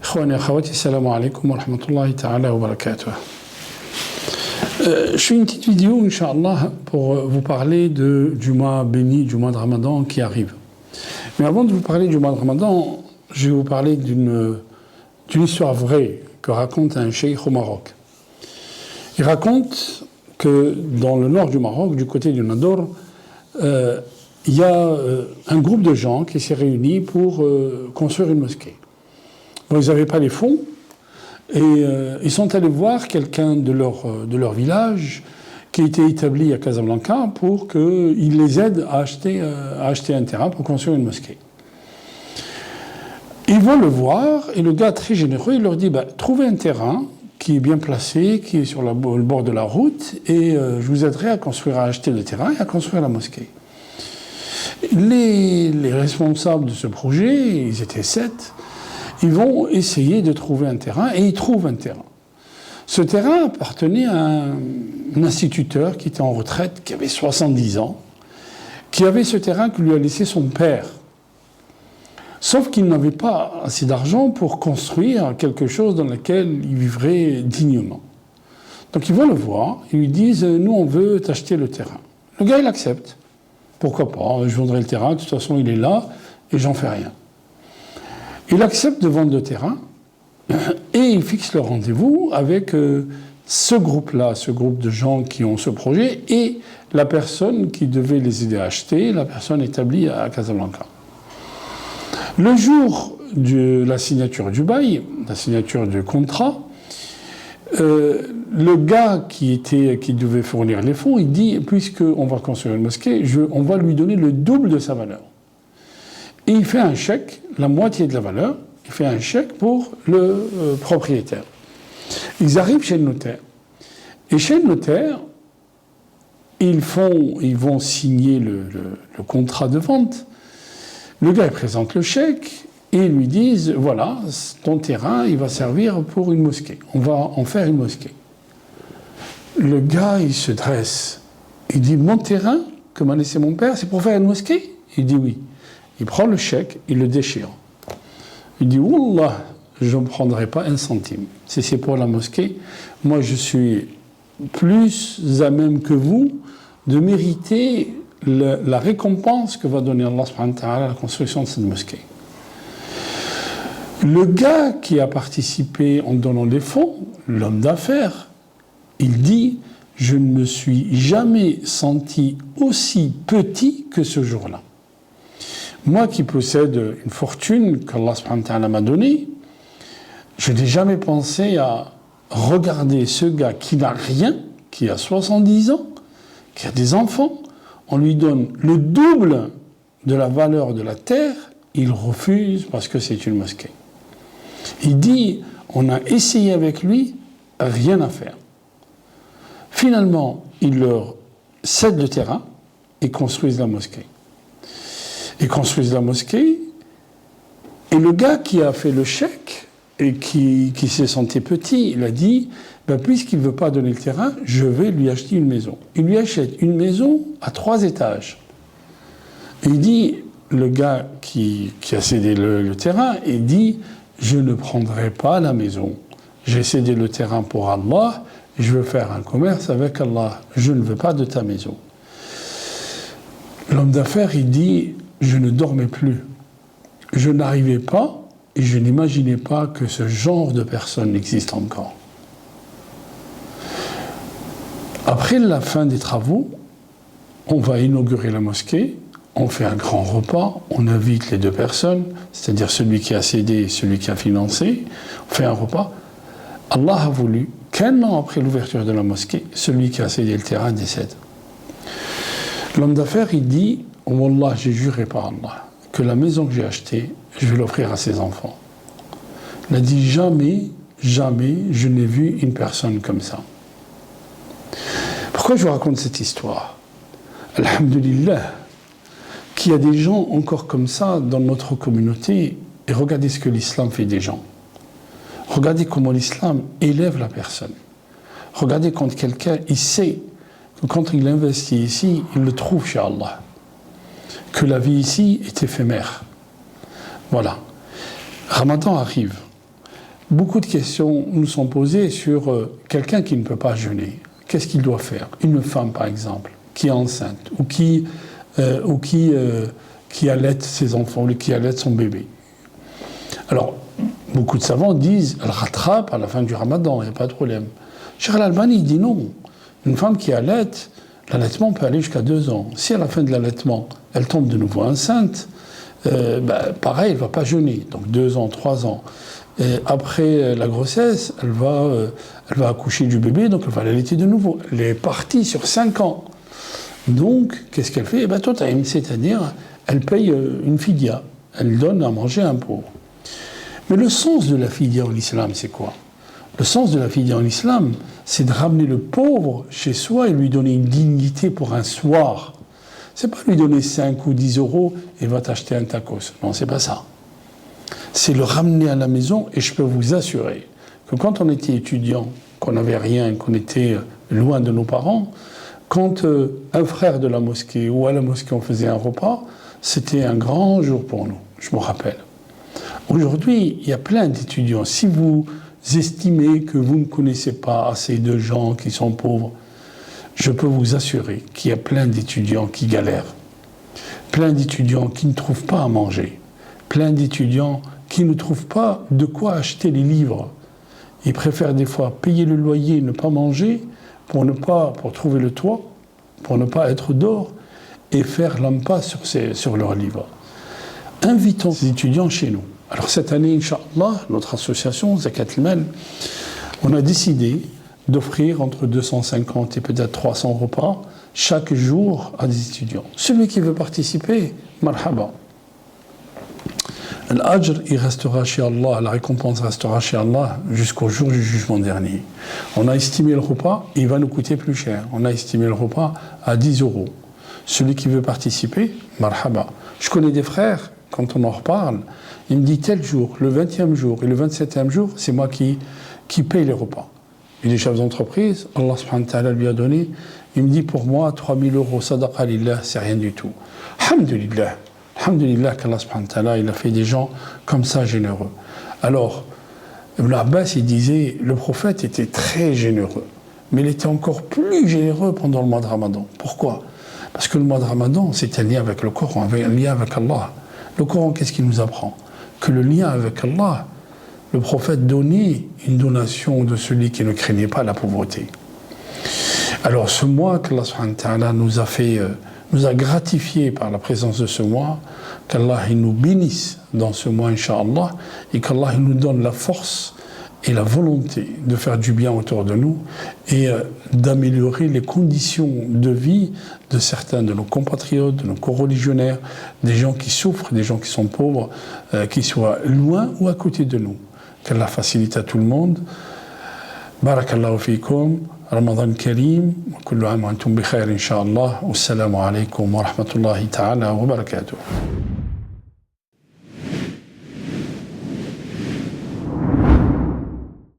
Ikhwani et akhawati, assalamu alaikum wa rahmatullahi ta'ala wa barakatuh. Je fais une petite vidéo, Inch'Allah, pour vous parler du mois béni, du mois de Ramadan qui arrive. Mais avant de vous parler du mois de Ramadan, je vais vous parler d'une histoire vraie que raconte un cheikh au Maroc. Il raconte que dans le nord du Maroc, du côté du Nador, il y a un groupe de gens qui s'est réuni pour construire une mosquée. Bon, ils n'avaient pas les fonds et ils sont allés voir quelqu'un de leur village qui était établi à Casablanca pour qu'il les aide à acheter un terrain pour construire une mosquée. Ils vont le voir et le gars très généreux, il leur dit trouvez un terrain qui est bien placé, qui est sur le bord de la route et je vous aiderai à acheter le terrain et à construire la mosquée. Les responsables de ce projet, ils étaient 7, ils vont essayer de trouver un terrain et ils trouvent un terrain. Ce terrain appartenait à un instituteur qui était en retraite, qui avait 70 ans, qui avait ce terrain que lui a laissé son père. Sauf qu'il n'avait pas assez d'argent pour construire quelque chose dans lequel il vivrait dignement. Donc ils vont le voir, ils lui disent « Nous, on veut t'acheter le terrain ». Le gars, il accepte. Pourquoi pas, je vendrai le terrain, de toute façon, il est là et j'en fais rien. Il accepte de vendre le terrain et il fixe le rendez-vous avec ce groupe-là, ce groupe de gens qui ont ce projet et la personne qui devait les aider à acheter, la personne établie à Casablanca. Le jour de la signature du bail, la signature du contrat, le gars qui devait fournir les fonds, il dit, puisqu'on va construire une mosquée, on va lui donner le double de sa valeur. Et il fait un chèque, la moitié de la valeur, il fait un chèque pour le propriétaire. Ils arrivent chez le notaire. Et chez le notaire, ils vont signer le contrat de vente. Le gars, il présente le chèque et ils lui disent, voilà, ton terrain, il va servir pour une mosquée. On va en faire une mosquée. Le gars, il se dresse. Il dit, mon terrain, que m'a laissé mon père, c'est pour faire une mosquée? Il dit oui. Il prend le chèque, il le déchire. Il dit, Wallah, je ne prendrai pas un centime. Si c'est pour la mosquée, moi je suis plus à même que vous de mériter la récompense que va donner Allah subhanahu wa ta'ala à la construction de cette mosquée. Le gars qui a participé en donnant les fonds, l'homme d'affaires, il dit, je ne me suis jamais senti aussi petit que ce jour-là. Moi qui possède une fortune qu'Allah subhanahu wa ta'ala m'a donnée, je n'ai jamais pensé à regarder ce gars qui n'a rien, qui a 70 ans, qui a des enfants, on lui donne le double de la valeur de la terre, il refuse parce que c'est une mosquée. Il dit, on a essayé avec lui, rien à faire. Finalement, il leur cède le terrain et construisent la mosquée. Ils construisent la mosquée et le gars qui a fait le chèque et qui s'est senti petit, il a dit, puisqu'il ne veut pas donner le terrain, je vais lui acheter une maison. Il lui achète une maison à 3 étages. Et il dit, le gars qui a cédé le terrain, il dit, je ne prendrai pas la maison. J'ai cédé le terrain pour Allah, je veux faire un commerce avec Allah. Je ne veux pas de ta maison. L'homme d'affaires, il dit, je ne dormais plus. Je n'arrivais pas et je n'imaginais pas que ce genre de personne existe encore. Après la fin des travaux, on va inaugurer la mosquée, on fait un grand repas, on invite les 2 personnes, c'est-à-dire celui qui a cédé et celui qui a financé, on fait un repas. Allah a voulu qu'un an après l'ouverture de la mosquée, celui qui a cédé le terrain décède. L'homme d'affaires, il dit, oh Wallah, j'ai juré par Allah que la maison que j'ai achetée, je vais l'offrir à ses enfants. Il a dit, jamais, jamais, je n'ai vu une personne comme ça. Pourquoi je vous raconte cette histoire? Alhamdulillah, qu'il y a des gens encore comme ça dans notre communauté, et regardez ce que l'islam fait des gens. Regardez comment l'islam élève la personne. Regardez quand quelqu'un, il sait que quand il investit ici, il le trouve chez Allah. Que la vie ici est éphémère. Voilà. Ramadan arrive. beaucoup de questions nous sont posées sur quelqu'un qui ne peut pas jeûner. Qu'est-ce qu'il doit faire? Une femme, par exemple, qui est enceinte ou qui allaite ses enfants ou qui allaite son bébé. Alors, beaucoup de savants disent elle rattrape à la fin du ramadan, il n'y a pas de problème. Cheikh Al-Albani dit non. Une femme qui allaite, l'allaitement peut aller jusqu'à 2 ans. Si à la fin de l'allaitement, elle tombe de nouveau enceinte, pareil, elle ne va pas jeûner. Donc 2 ans, 3 ans. Et après la grossesse, elle va accoucher du bébé, donc elle va l'allaiter de nouveau. Elle est partie sur 5 ans. Donc, qu'est-ce qu'elle fait? C'est-à-dire, elle paye une fidia. Elle donne à manger à un pauvre. Mais le sens de la fidia en islam, c'est quoi? Le sens de la fidia en islam, c'est de ramener le pauvre chez soi et lui donner une dignité pour un soir. C'est pas lui donner 5 ou 10 euros et va t'acheter un tacos. Non, c'est pas ça. C'est le ramener à la maison, et je peux vous assurer que quand on était étudiant, qu'on n'avait rien, qu'on était loin de nos parents, quand un frère de la mosquée ou à la mosquée on faisait un repas, c'était un grand jour pour nous, je me rappelle. Aujourd'hui, il y a plein d'étudiants. Si vous estimez que vous ne connaissez pas assez de gens qui sont pauvres, je peux vous assurer qu'il y a plein d'étudiants qui galèrent, plein d'étudiants qui ne trouvent pas à manger, plein d'étudiants qui ne trouvent pas de quoi acheter les livres. Ils préfèrent des fois payer le loyer et ne pas manger pour trouver le toit, pour ne pas être dehors et faire l'impasse sur leurs livres. Invitons ces étudiants chez nous. Alors cette année, Inch'Allah, notre association, Zakat al-Mal, on a décidé d'offrir entre 250 et peut-être 300 repas chaque jour à des étudiants. Celui qui veut participer, marhaba. L'ajr, il restera chez Allah, la récompense restera chez Allah jusqu'au jour du jugement dernier. On a estimé le repas, il va nous coûter plus cher. On a estimé le repas à 10 euros. Celui qui veut participer, marhaba. Je connais des frères, quand on en reparle, il me dit tel jour, le 20e jour et le 27e jour, c'est moi qui paye les repas. Il est chef d'entreprise, Allah subhanahu wa ta'ala lui a donné, il me dit pour moi 3000 euros sadaqa lillah, c'est rien du tout. Alhamdulillah. Alhamdulillah qu'Allah subhanahu wa ta'ala, il a fait des gens comme ça généreux. Alors, Ibn Abbas, il disait, le prophète était très généreux, mais il était encore plus généreux pendant le mois de Ramadan. Pourquoi? Parce que le mois de Ramadan, c'est un lien avec le Coran, un lien avec Allah. Le Coran, qu'est-ce qu'il nous apprend? Que le lien avec Allah, le prophète donnait une donation de celui qui ne craignait pas la pauvreté. Alors ce mois qu'Allah subhanahu wa ta'ala nous a gratifié par la présence de ce mois, qu'Allah nous bénisse dans ce mois, Inch'Allah, et qu'Allah nous donne la force et la volonté de faire du bien autour de nous et d'améliorer les conditions de vie de certains de nos compatriotes, de nos coreligionnaires, des gens qui souffrent, des gens qui sont pauvres, qui soient loin ou à côté de nous. Qu'Allah facilite à tout le monde. Barakallahu fikum. رمضان كريم وكل عام وأنتم بخير إن شاء الله والسلام عليكم ورحمة الله تعالى وبركاته